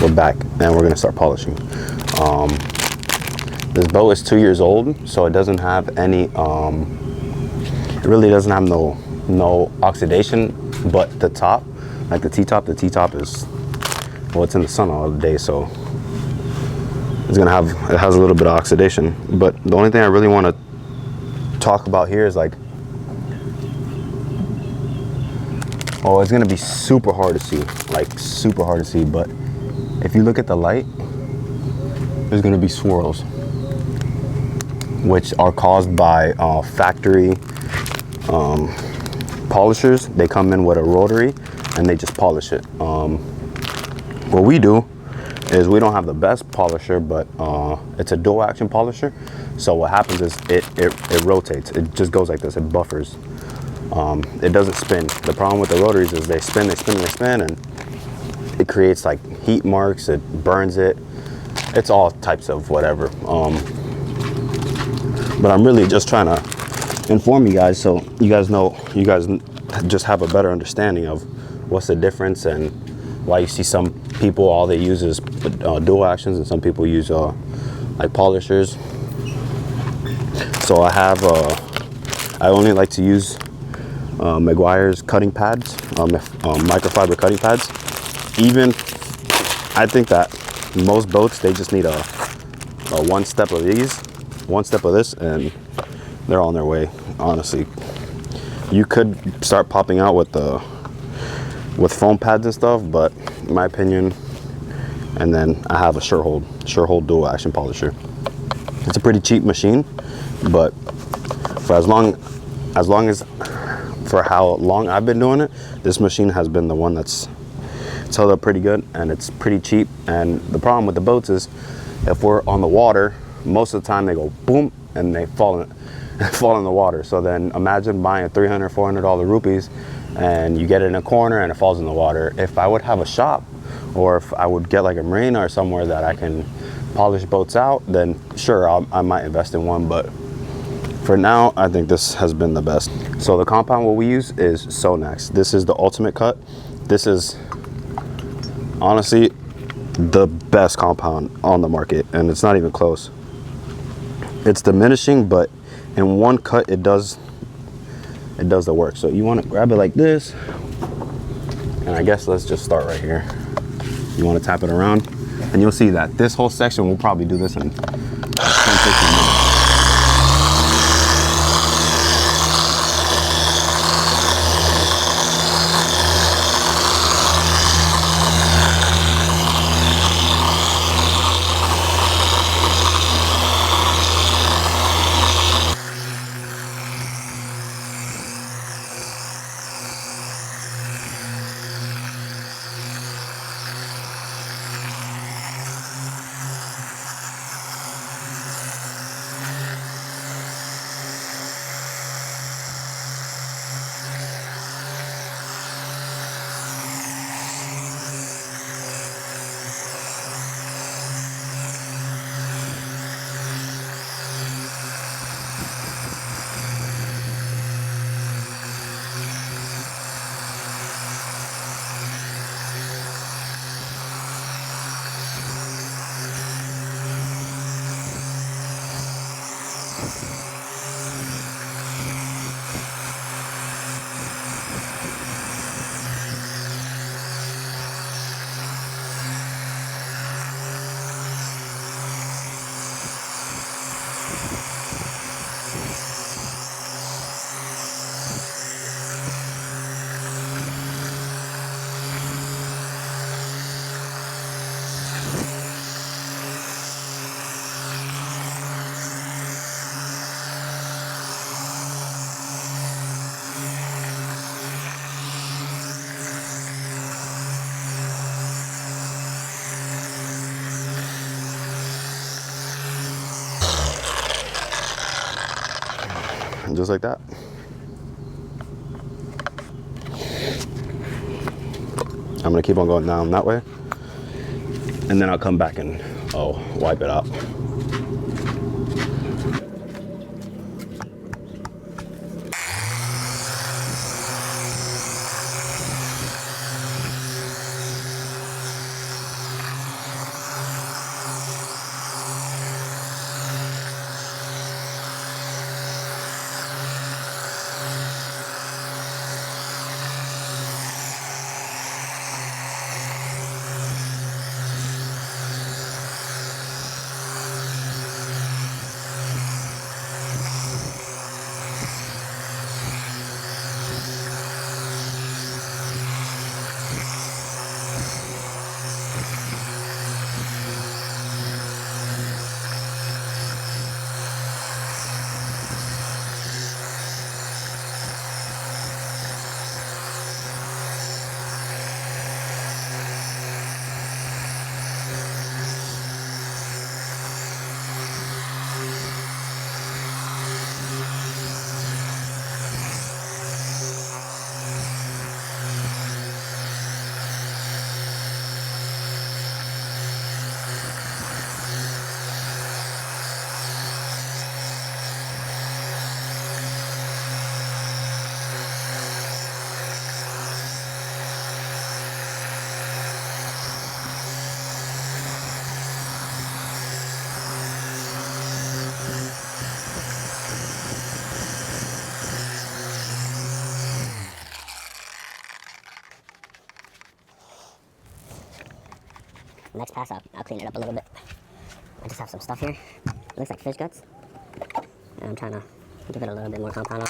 we're back and we're gonna start polishing. This boat is 2 years old, so it doesn't have any, it really doesn't have no oxidation, but the top, like the T-top is, well, it's in the sun all day, so it's gonna have, it has a little bit of oxidation. But the only thing I really want to talk about here is like, oh, it's gonna be super hard to see, like super hard to see, but if you look at the light, there's gonna be swirls, which are caused by factory polishers. They come in with a rotary and they just polish it. What we do is we don't have the best polisher, but it's a dual action polisher. So what happens is it rotates. It just goes like this. It buffers. It doesn't spin. The problem with the rotaries is they spin, and it creates like heat marks. It burns it. It's all types of whatever. But I'm really just trying to inform you guys, so you guys know, you guys just have a better understanding of what's the difference and why you see some people, all they use is dual actions, and some people use like polishers. So I have, I only like to use Meguiar's cutting pads, microfiber cutting pads. Even, I think that most boats, they just need a one step of these, one step of this, and they're on their way. Honestly, you could start popping out with foam pads and stuff, but in my opinion, and then I have a sure hold dual action polisher. It's a pretty cheap machine, but for as long as for how long I've been doing it, this machine has been the one that's held up pretty good, and it's pretty cheap. And the problem with the boats is if we're on the water, most of the time they go boom and they fall in the water. So then imagine buying a $300, $400 rupees and you get it in a corner and it falls in the water. If I would have a shop, or if I would get like a marina or somewhere that I can polish boats out, then sure, I might invest in one. But for now, I think this has been the best. So the compound what we use is Sonax. This is the ultimate cut. This is honestly the best compound on the market, and it's not even close. It's diminishing, but in one cut it does the work. So you want to grab it like this, and I guess let's just start right here. You want to tap it around, and you'll see that this whole section, we'll probably do this in 10-15 minutes. Just like that. I'm gonna keep on going down that way, and then I'll come back and wipe it out. next pass I'll clean it up a little bit. I just have some stuff here. It looks like fish guts. And I'm trying to give it a little bit more compound on.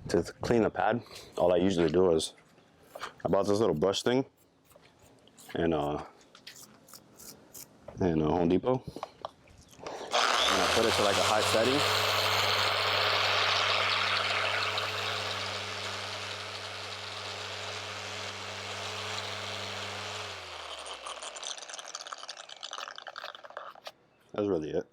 To clean the pad, all I usually do is I bought this little brush thing in Home Depot, and I put it to like a high setting. That's really it.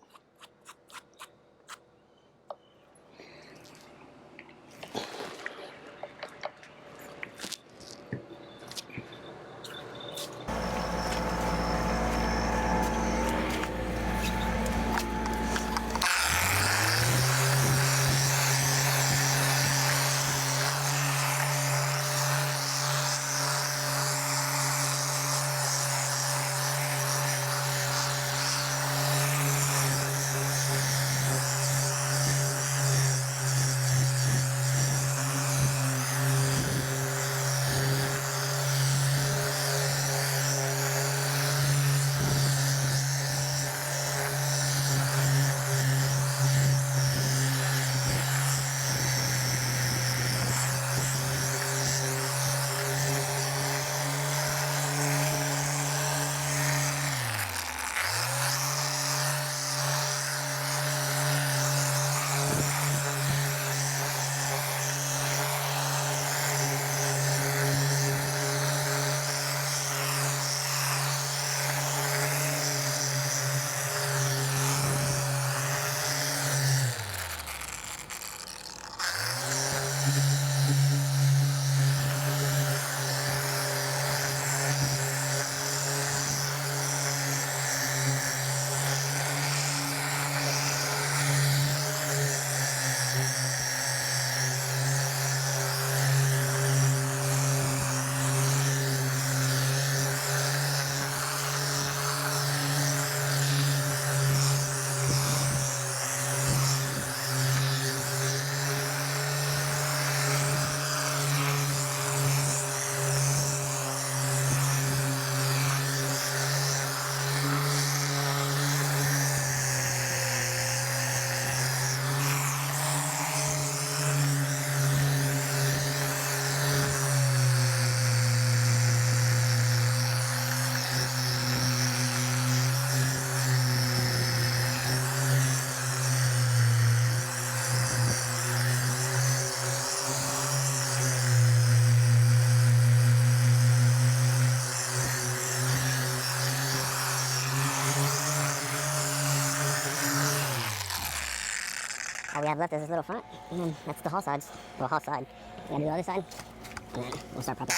All we have left is this little front, and then that's the hull sides. Well, hull side. We gotta do the other side, and then we'll start prepping.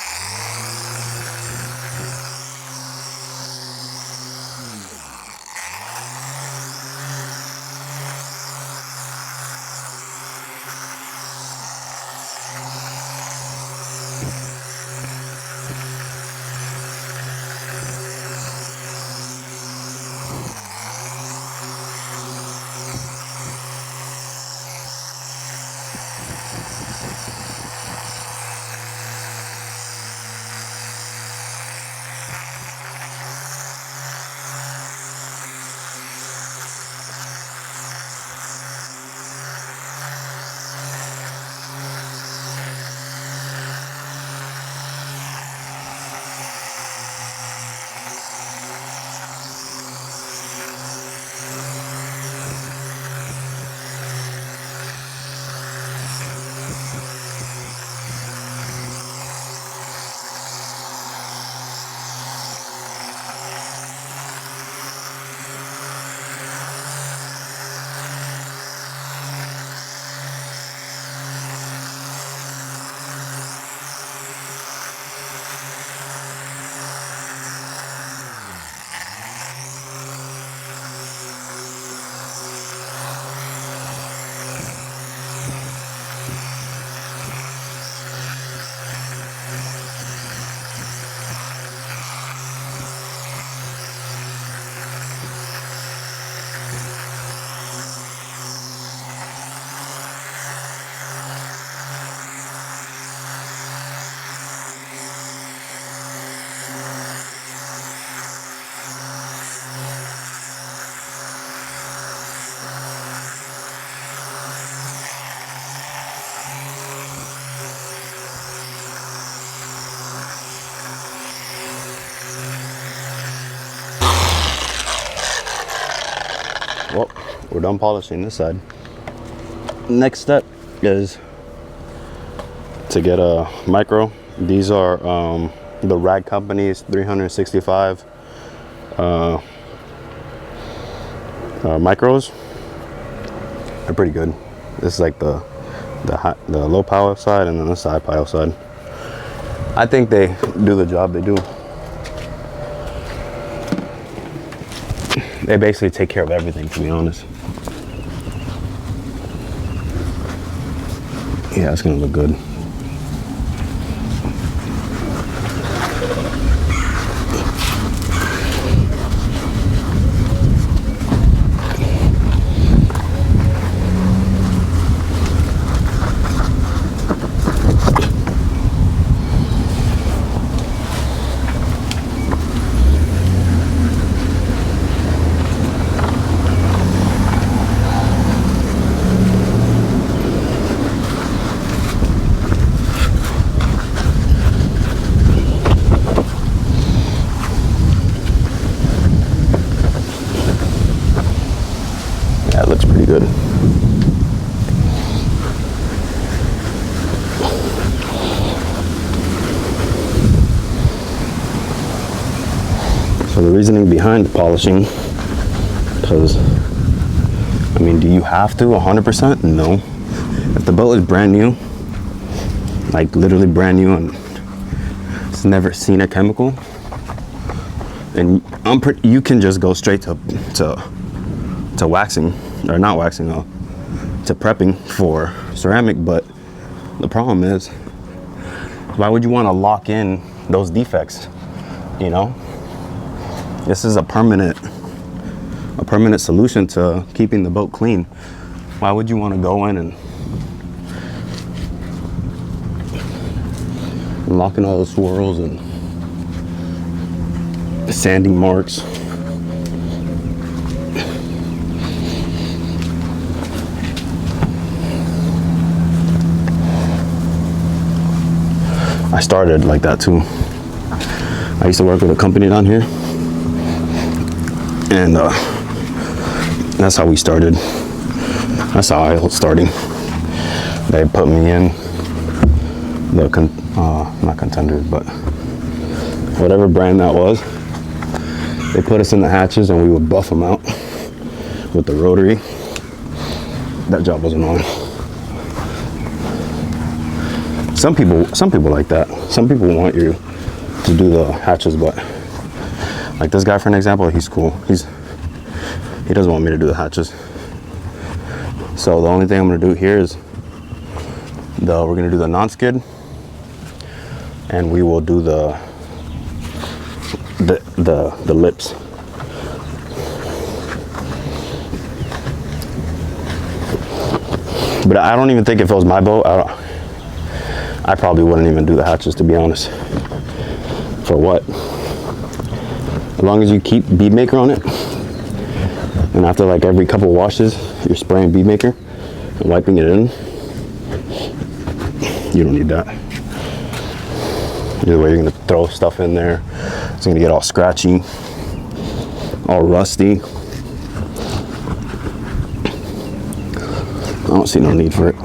we're done polishing this side. Next step is to get a micro. These are the Rag Company's 365 micros. They're pretty good. This is like the low power side, and then this high power side. I think they do the job they do. They basically take care of everything, to be honest. Yeah, it's gonna look good. Yeah, it looks pretty good. So the reasoning behind the polishing, because, I mean, do you have to 100%? No. If the boat is brand new, like literally brand new, and it's never seen a chemical, and you can just go straight to waxing, or not waxing, to prepping for ceramic. But the problem is, why would you want to lock in those defects? You know, this is a permanent solution to keeping the boat clean. Why would you want to go in and lock in all those swirls and sanding marks? I started like that too. I used to work with a company down here, and that's how we started. That's how I was starting. They put me in the not Contenders, but whatever brand that was. They put us in the hatches, and we would buff them out with the rotary. That job wasn't on. Some people like that. Some people want you to do the hatches, but like this guy, for an example, he's cool. He doesn't want me to do the hatches. So the only thing I'm gonna do here is we're gonna do the non-skid, and we will do the lips. But I don't even think, if it was my boat, I probably wouldn't even do the hatches, to be honest. For what? As long as you keep bead maker on it, and after like every couple washes, you're spraying bead maker and wiping it in, you don't need that. Either way, you're gonna throw stuff in there. It's gonna get all scratchy, all rusty. I don't see no need for it.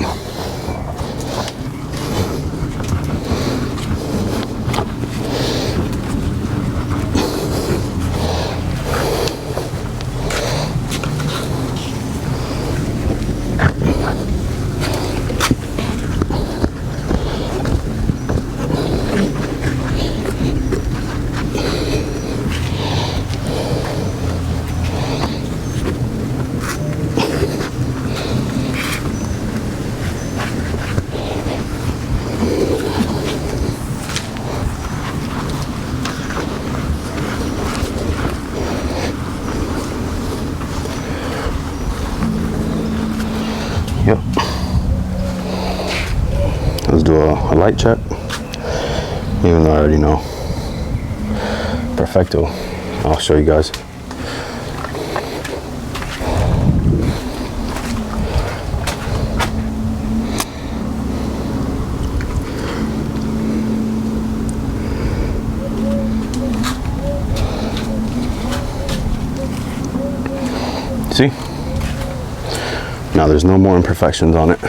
Yep. Let's do a light check. Even though I already know. Perfecto. I'll show you guys. See? Now there's no more imperfections on it.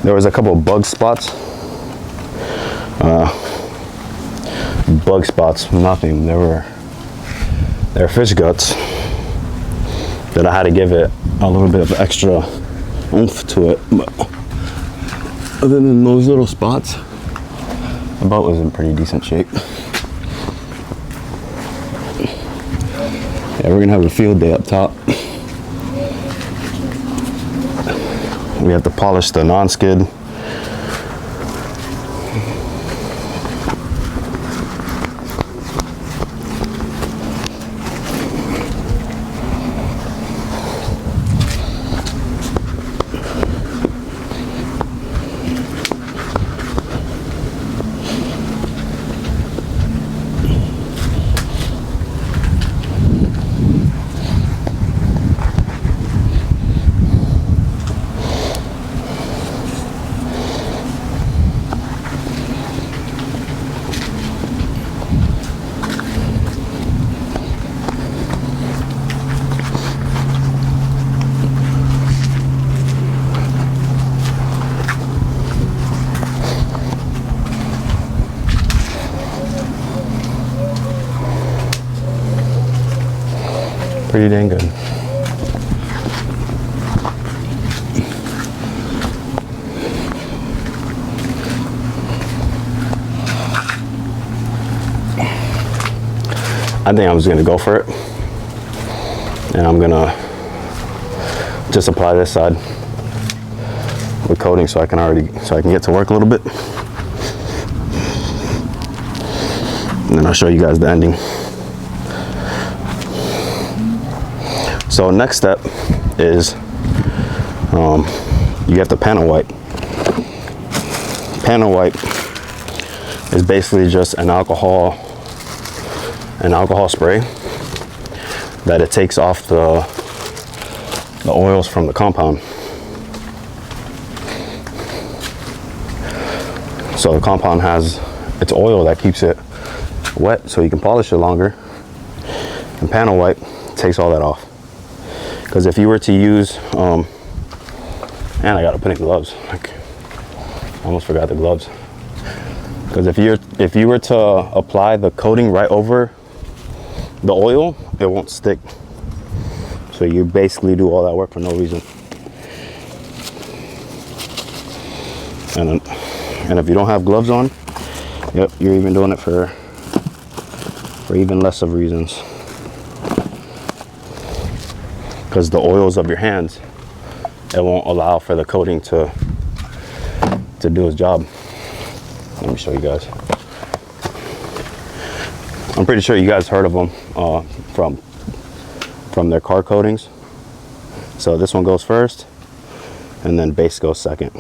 There was a couple of bug spots. Nothing. They were fish guts that I had to give it a little bit of extra oomph to it. But other than those little spots, the boat was in pretty decent shape. Yeah, we're gonna have a field day up top. We have to polish the non-skid. Pretty dang good. I think I'm just gonna go for it, and I'm gonna just apply this side with coating so I can get to work a little bit, and then I'll show you guys the ending. So next step is you have to panel wipe. Panel wipe is basically just an alcohol spray that it takes off the oils from the compound. So the compound has its oil that keeps it wet so you can polish it longer, and panel wipe takes all that off. Because if you were to use, and I gotta put in gloves. Like, I almost forgot the gloves. Because if you were to apply the coating right over the oil, it won't stick. So you basically do all that work for no reason. And if you don't have gloves on, yep, you're even doing it for even less of reasons. Because the oils of your hands, it won't allow for the coating to do its job. Let me show you guys. I'm pretty sure you guys heard of them from their car coatings. So this one goes first, and then base goes second.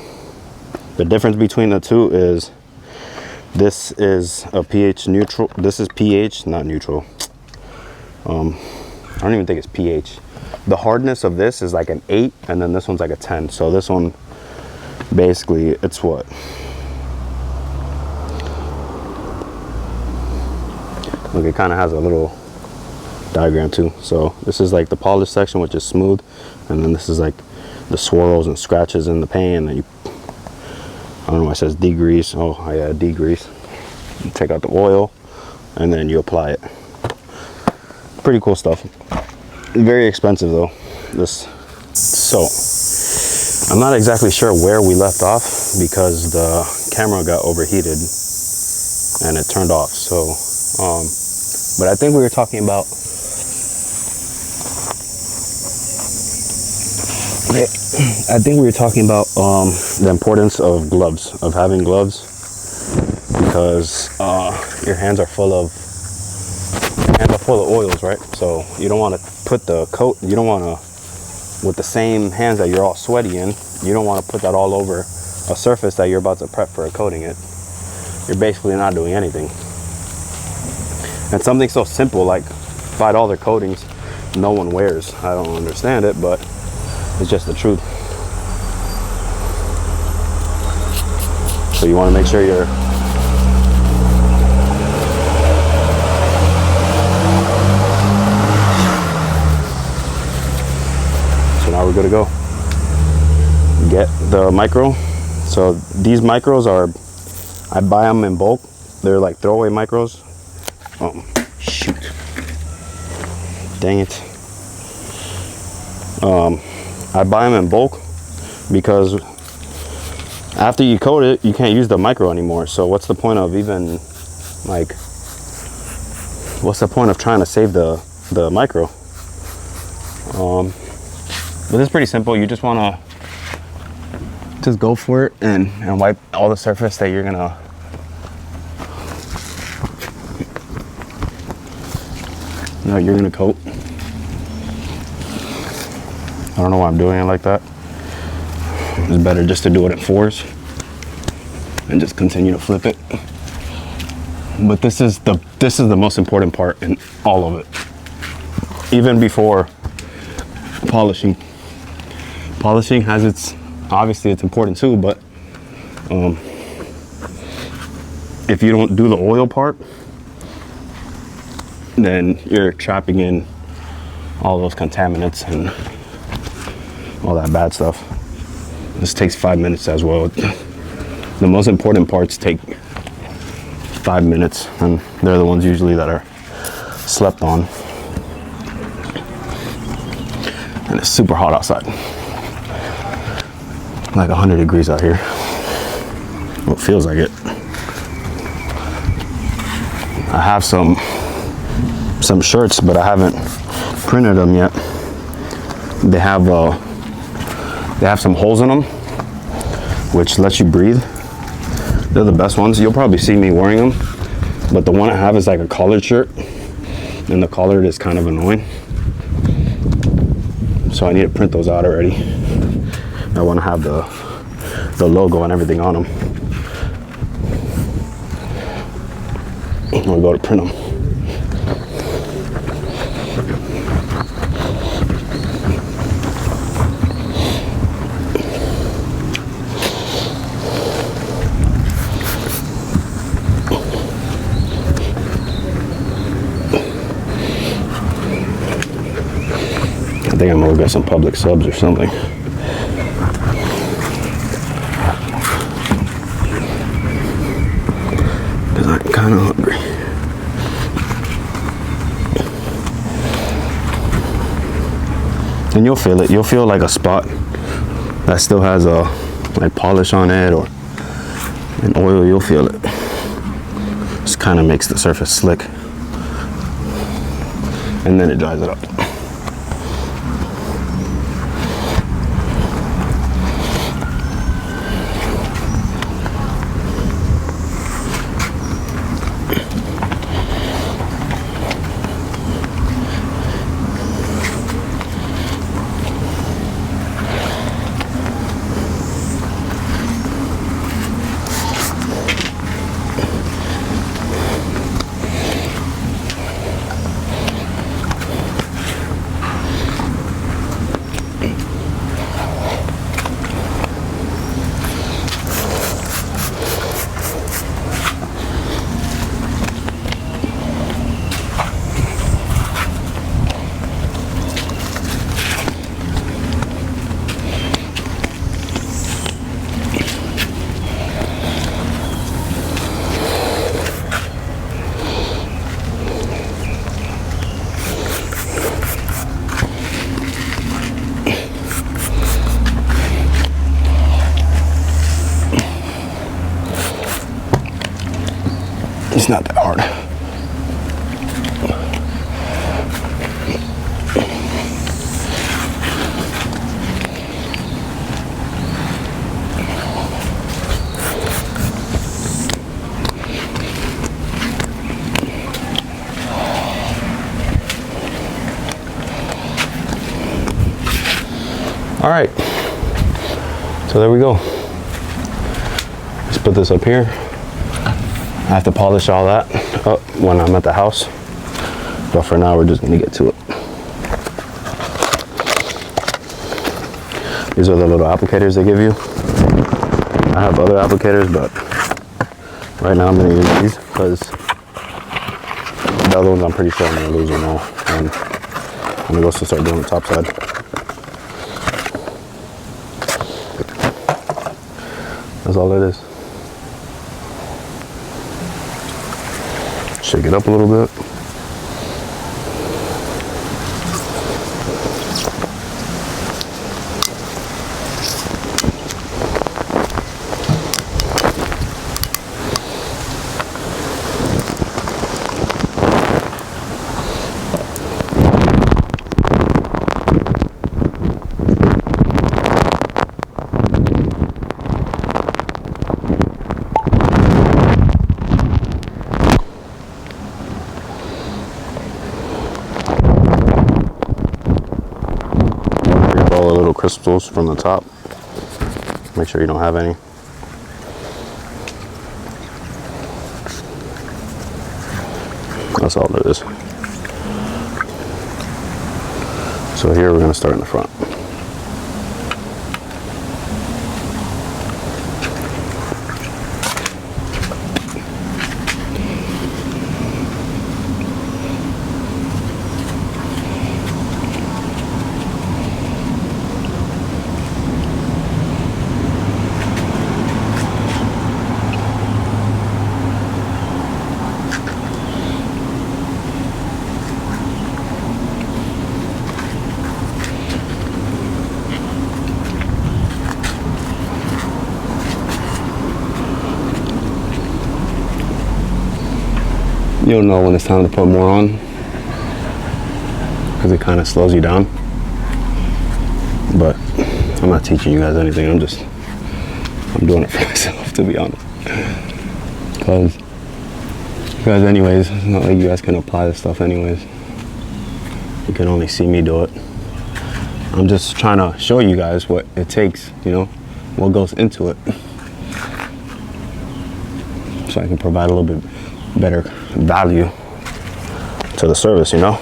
The difference between the two is this is a pH neutral. This is pH, not neutral. I don't even think it's pH. The hardness of this is like an 8, and then this one's like a 10. So this one, basically, it's what? Look, it kind of has a little diagram too. So this is like the polished section, which is smooth, and then this is like the swirls and scratches in the paint. And you, I don't know why it says degrease. Oh yeah, degrease. You take out the oil, and then you apply it. Pretty cool stuff. Very expensive though, this. So I'm not exactly sure where we left off because the camera got overheated and it turned off. So but I think we were talking about the importance of gloves, of having gloves, because your hands are full of oils, right? So you don't want to put the coat, you don't want to, with the same hands that you're all sweaty in, you don't want to put that all over a surface that you're about to prep for coating it. You're basically not doing anything. And something so simple like $5 coatings no one wears. I don't understand it, but it's just the truth. So you want to make sure you're now we're good to go. get the micro. So these micros are, I buy them in bulk. They're like throwaway micros. Oh, shoot. Dang it. I buy them in bulk because after you coat it, you can't use the micro anymore. So what's the point of even, like, what's the point of trying to save the micro? But it's pretty simple. You just want to just go for it and wipe all the surface that you're gonna coat. I don't know why I'm doing it like that. It's better just to do it in fours and just continue to flip it. But this is the most important part in all of it. Even before polishing. Polishing has its, obviously it's important too, but if you don't do the oil part, then you're trapping in all those contaminants and all that bad stuff. This takes 5 minutes as well. The most important parts take 5 minutes, and they're the ones usually that are slept on. And it's super hot outside. Like 100 degrees out here. Well, it feels like it. I have some shirts, but I haven't printed them yet. They have some holes in them, which lets you breathe. They're the best ones. You'll probably see me wearing them, but the one I have is like a collared shirt, and the collared is kind of annoying. So I need to print those out already. I want to have the logo and everything on them. I'm gonna go to print them. I think I'm gonna get some public subs or something. Because I'm kind of hungry. And you'll feel it. You'll feel like a spot that still has a like polish on it or an oil. You'll feel it. Just kind of makes the surface slick. And then it dries it up. It's not that hard. All right, so there we go. Let's put this up here. I have to polish all that up when I'm at the house, but for now we're just gonna get to it. These are the little applicators they give you. I have other applicators, but right now I'm gonna use these because the other ones I'm pretty sure I'm gonna lose them all, and I'm gonna go start doing the top side. That's all it is. Shake it up a little bit. Crystals from the top. Make sure you don't have any. That's all it is. So here we're going to start in the front. You'll know when it's time to put more on because it kind of slows you down. But I'm not teaching you guys anything. I'm doing it for myself, to be honest. Because you guys, anyways, it's not like you guys can apply this stuff anyways. You can only see me do it. I'm just trying to show you guys what it takes, you know, what goes into it, so I can provide a little bit better value to the service, you know.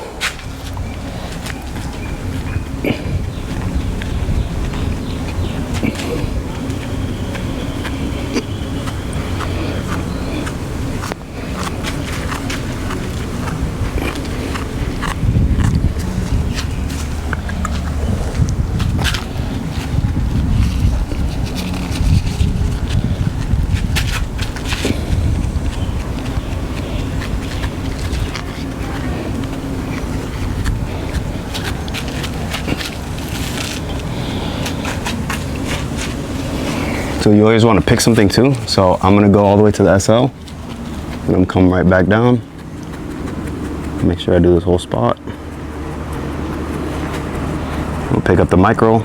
So you always want to pick something too. So I'm gonna go all the way to the SL and I'm come right back down. Make sure I do this whole spot. We'll pick up the micro.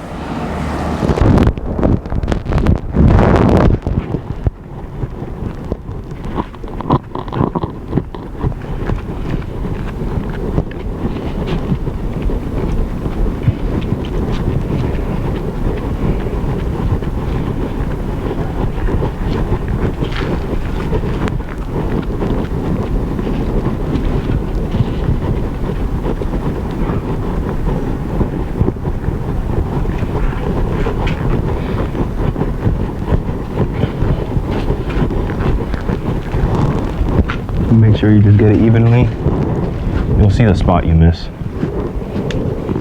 Make sure you just get it evenly. You'll see the spot you miss. You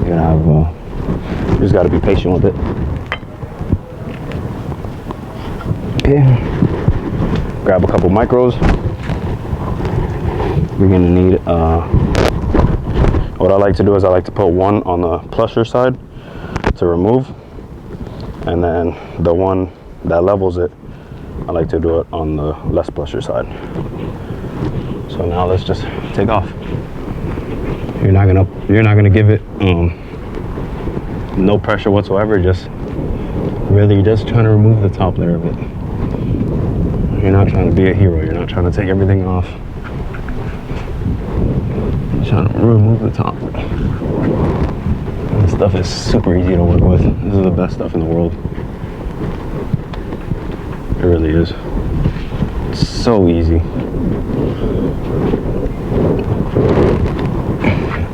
gotta have, you just gotta be patient with it. Okay. Grab a couple micros. You're gonna need, what I like to do is I like to put one on the plusher side to remove, and then the one that levels it, I like to do it on the less plusher side. So now let's just take off. You're not gonna give it no pressure whatsoever. Just really just trying to remove the top layer of it. You're not trying to be a hero. You're not trying to take everything off. You're trying to remove the top. This stuff is super easy to work with. This is the best stuff in the world. It really is. It's so easy.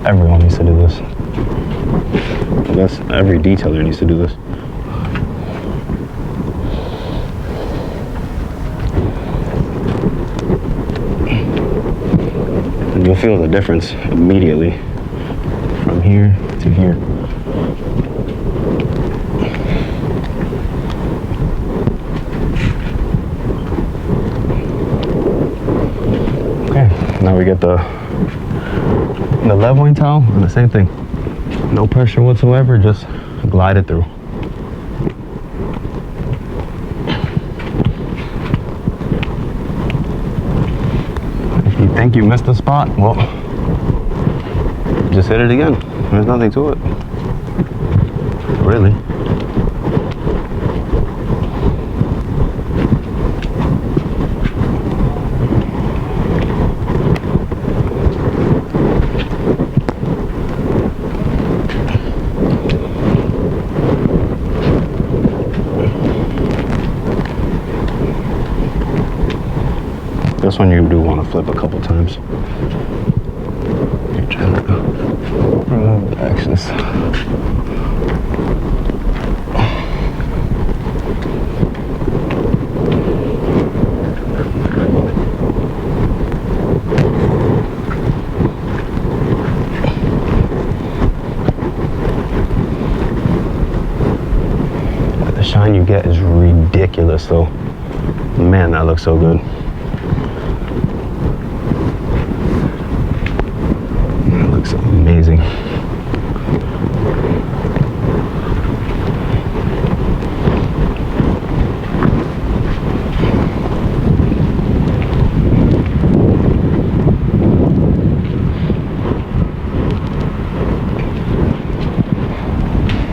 Everyone needs to do this. Every detailer needs to do this. And you'll feel the difference immediately from here to here. we get the leveling towel, and the same thing. No pressure whatsoever, just glide it through. If you think you missed a spot, well, just hit it again. There's nothing to it, really. This one you do want to flip a couple times. You're trying to remove the excess. The shine you get is ridiculous though. Man, that looks so good. Looks amazing.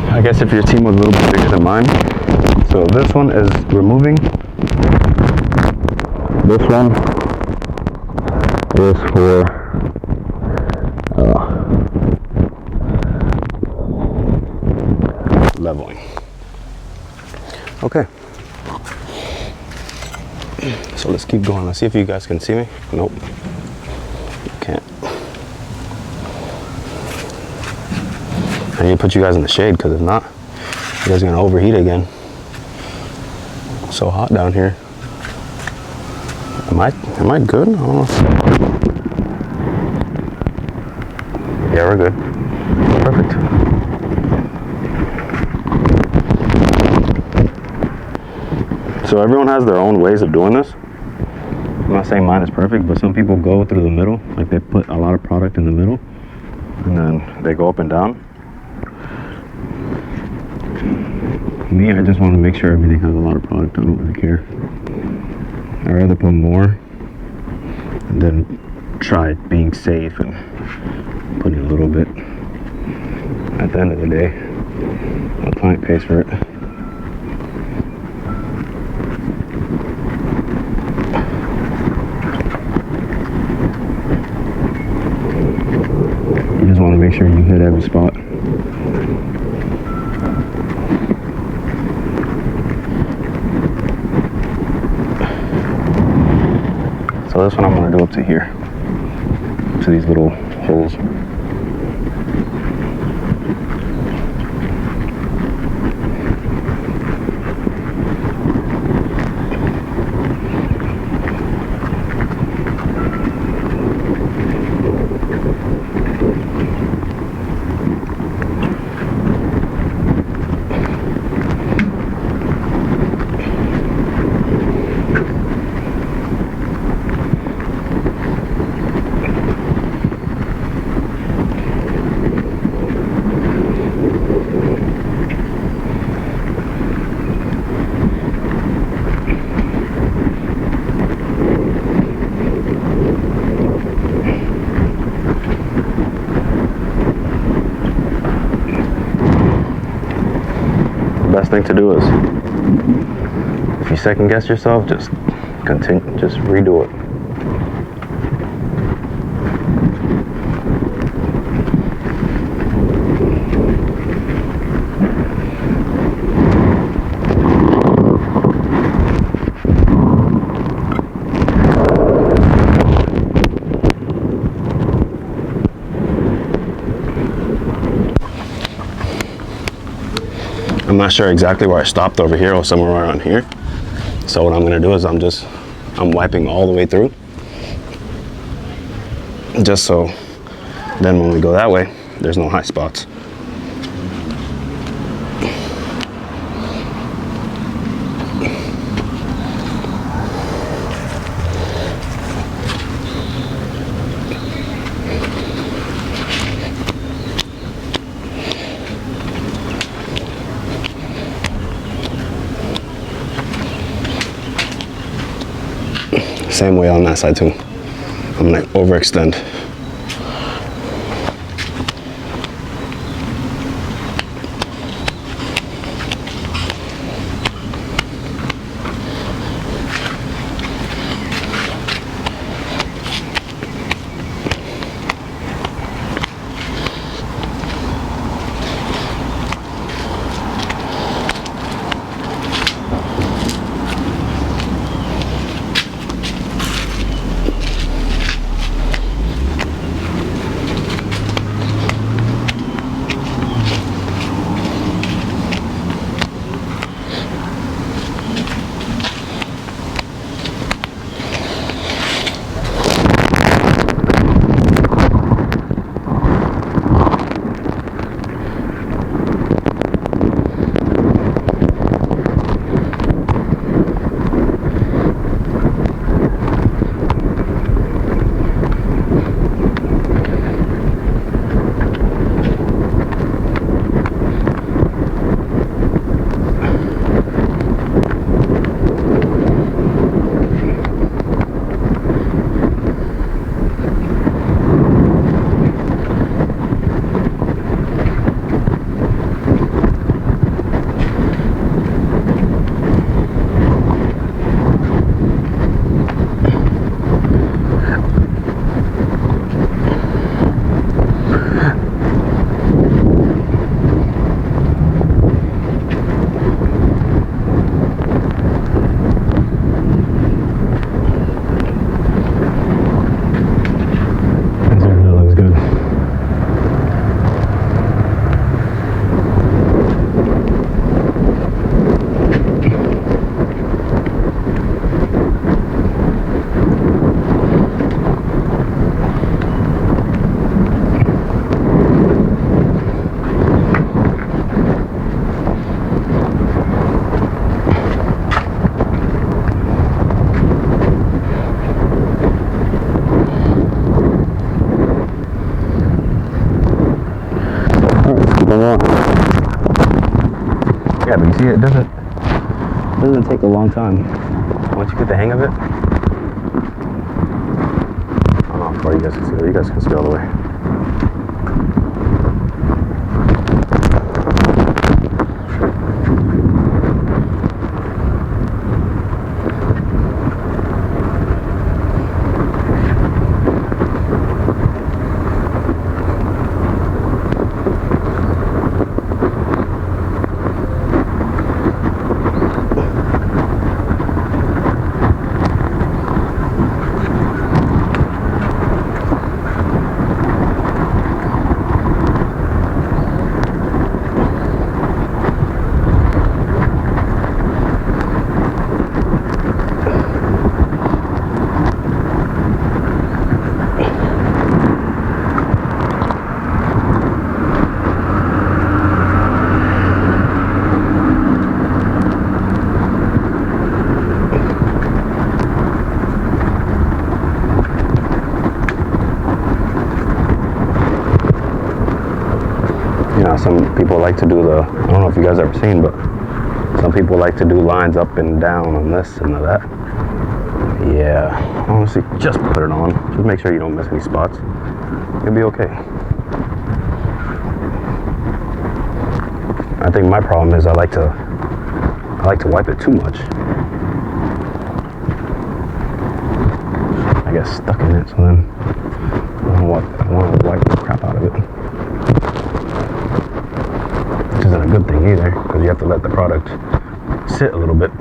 I guess if your team was a little bit bigger than mine, so this one is removing. This one is for leveling. Okay. So let's keep going. Let's see if you guys can see me. Nope. You can't. I need to put you guys in the shade because if not, you guys are gonna overheat again. It's so hot down here. Am I good? I don't know. Yeah, we're good. Perfect. So everyone has their own ways of doing this. I'm not saying mine is perfect, but some people go through the middle, like they put a lot of product in the middle, and then they go up and down. Me, I just want to make sure everything has a lot of product. I don't really care. I'd rather put more and then try being safe and putting a little bit. At the end of the day, the client pays for it. You just want to make sure you hit every spot. So this one I'm going to do up to here, to these little holes. Best thing to do is, if you second guess yourself, just continue, just redo it. I'm not sure exactly where I stopped over here or somewhere around here. So what I'm gonna do is I'm wiping all the way through. Just so then when we go that way, there's no high spots. Same way on that side too. I'm gonna overextend. Yeah, but you see, it doesn't take a long time. Once you get the hang of it, I don't know how far you guys can see. You guys can see all the way. Some people like to do I don't know if you guys ever seen, but some people like to do lines up and down on this and that. Yeah, honestly, just put it on. Just make sure you don't miss any spots. You'll be okay. I think my problem is I like to wipe it too much. I get stuck in it, so then I want to wipe the crap out of it. Which isn't a good thing either, because you have to let the product sit a little bit.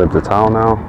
flip the towel now.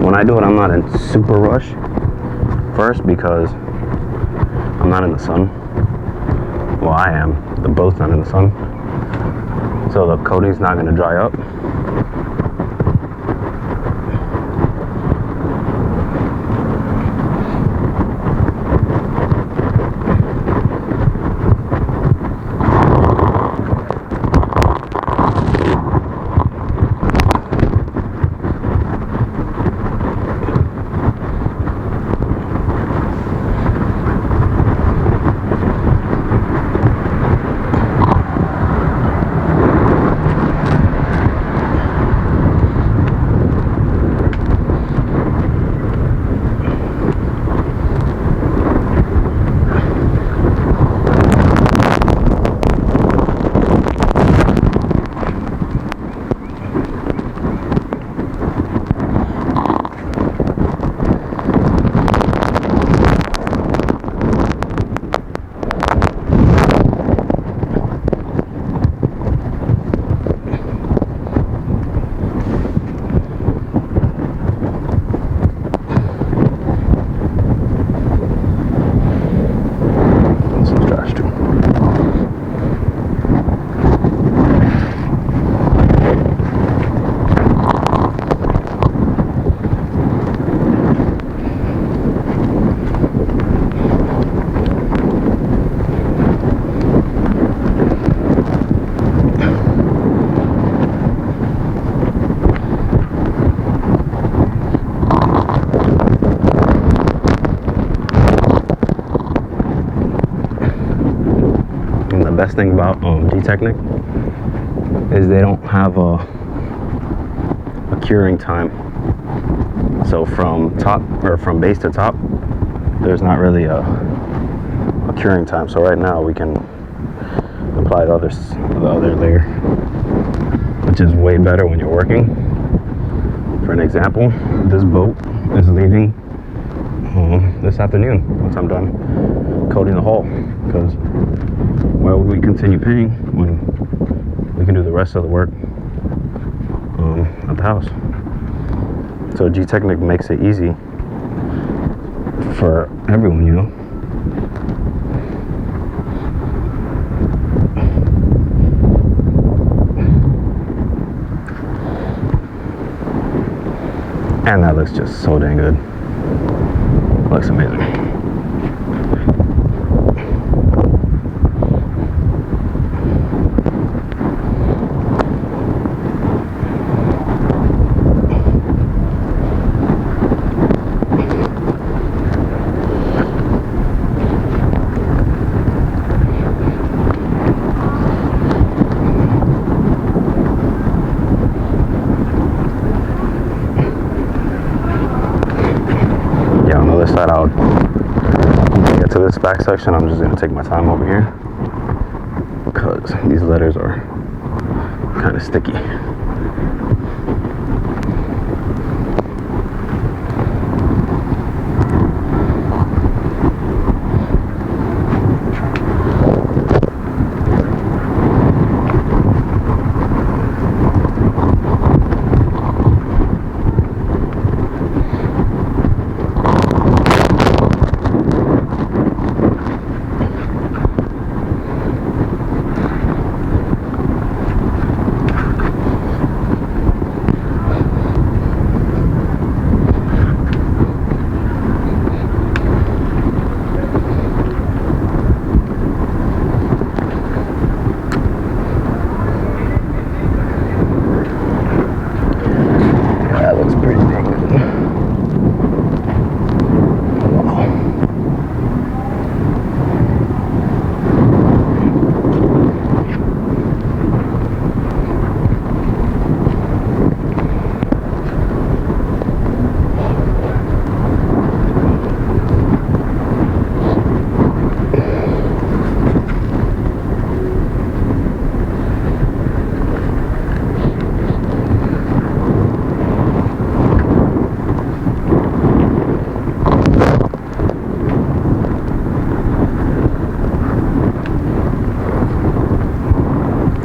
When I do it, I'm not in super rush first because I'm not in the sun. Well, I am. They're both not in the sun. So the coating's not going to dry up. Best thing about Gtechniq is they don't have a curing time. So from top or from base to top, there's not really a curing time. So right now we can apply the other layer, which is way better when you're working. For an example, this boat is leaving this afternoon once I'm done coating the hull, because why would we continue paying when we can do the rest of the work at the house? So Gtechniq makes it easy for everyone, you know. And that looks just so dang good. Looks amazing. back section, I'm just gonna take my time over here because these letters are kind of sticky.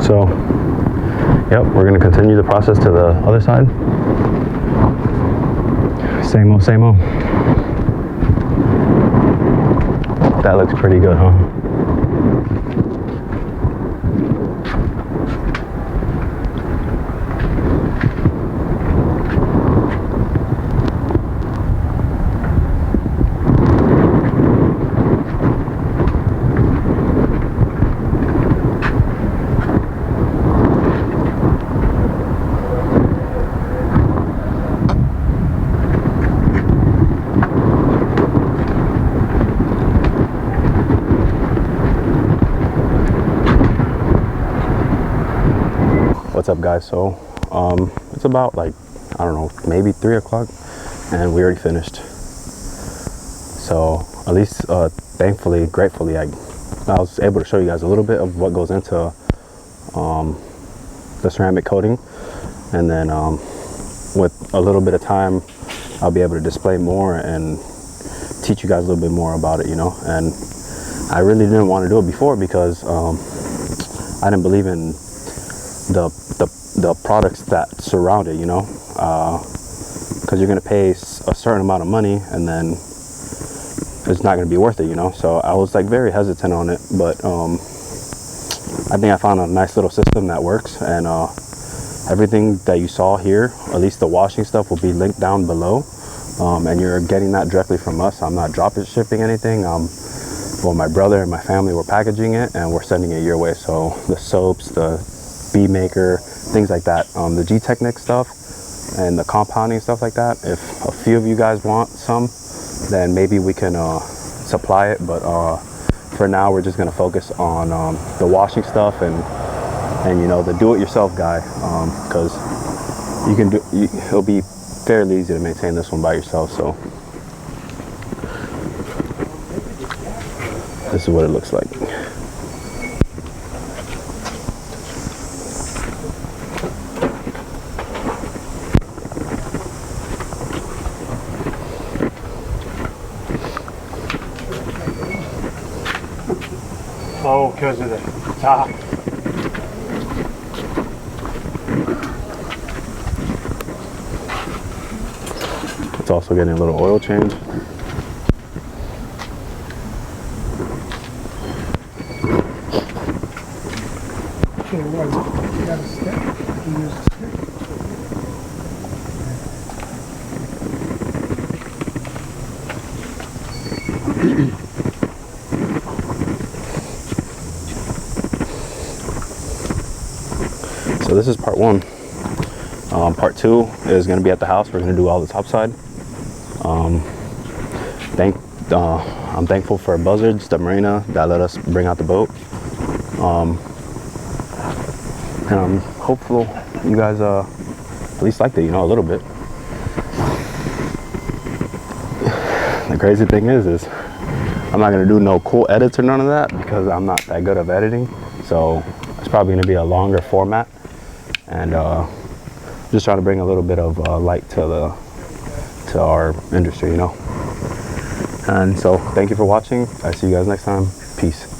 So, yep, we're gonna continue the process to the other side. Same old, same old. That looks pretty good, huh? What's up, guys? So it's about like, I don't know, maybe 3 o'clock and we already finished. So at least thankfully, gratefully, I was able to show you guys a little bit of what goes into the ceramic coating, and then with a little bit of time I'll be able to display more and teach you guys a little bit more about it, you know. And I really didn't want to do it before because I didn't believe in the products that surround it, you know, because you're going to pay a certain amount of money and then it's not going to be worth it, you know. So I was like very hesitant on it, but I think I found a nice little system that works, and everything that you saw here, at least the washing stuff, will be linked down below, and you're getting that directly from us. I'm not drop shipping anything. Well, my brother and my family were packaging it and we're sending it your way. So the soaps, the bee maker, things like that, the Gtechniq stuff and the compounding stuff like that, if a few of you guys want some, then maybe we can supply it, but for now we're just going to focus on the washing stuff and you know, the do-it-yourself guy, because you can do, it'll be fairly easy to maintain this one by yourself. So this is what it looks like. Oh, because of the top. It's also getting a little oil change. Okay, what? You got a stick? You use a stick. So this is part one. Part two is going to be at the house. We're going to do all the top side. I'm thankful for Buzzards, the marina, that let us bring out the boat. And I'm hopeful you guys at least liked it, you know, a little bit. The crazy thing is I'm not gonna do no cool edits or none of that because I'm not that good of editing. So it's probably gonna be a longer format, and just trying to bring a little bit of light to our industry, you know. And so thank you for watching. I see you guys next time. Peace.